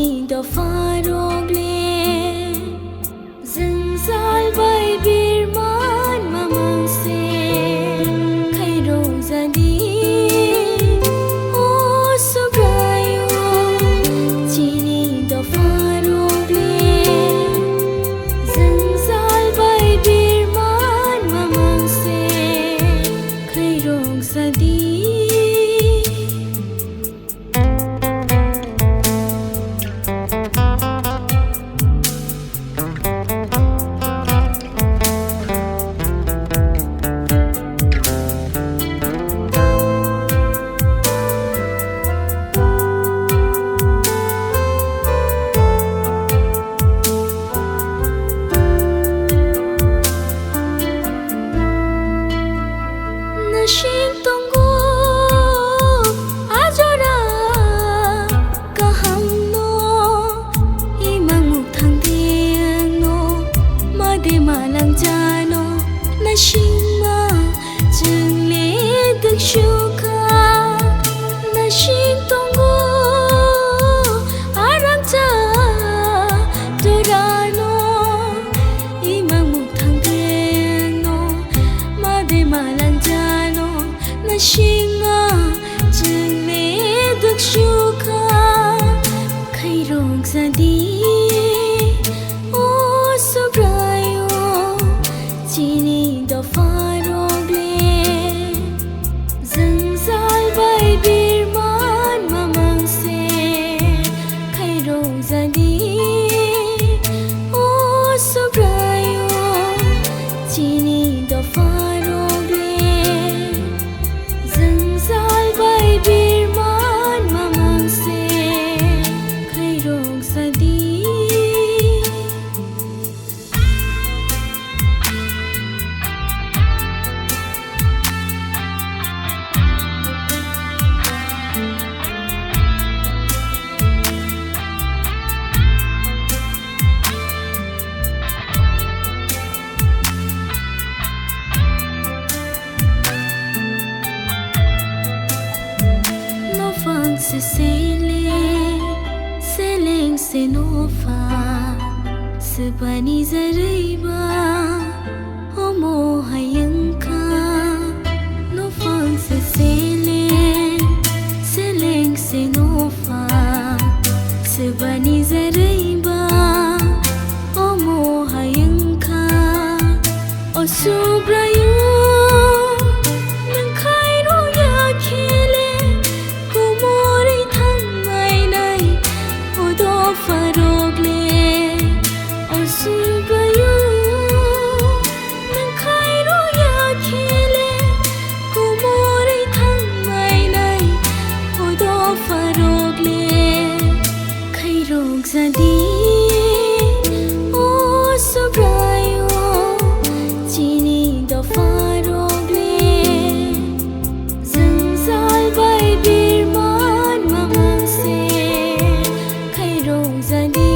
chini do farogle zengzal bai birman mamang se Khairokjadi o Subraiyung chini do farogle zengzal bai birman mamang se Khairokjadi Khairokjadi o Subraiyung chini do farogle zengzal bai birman mamang se Khairokjadi o Subraiyung chini do farogle zengzal bai birman mamang se Khairokjadi se seleng se nofa sebani zaraiba homo hayangka nofang se seleng se nofa sebani zaraiba homo hayangka o Subraiyung nang Khairokjadi farogle o Subraiyung nang Khairokjadi kumori thangai nai o do farogle Khairokjadi o Subraiyung chini do farogle zengzal bai birman mamang se Khairokjadi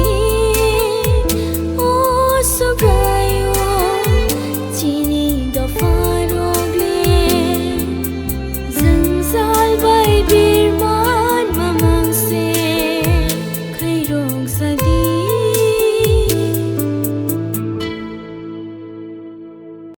o Subraiyung chini do farogle zengzal bai birman mamang se Khairokjadi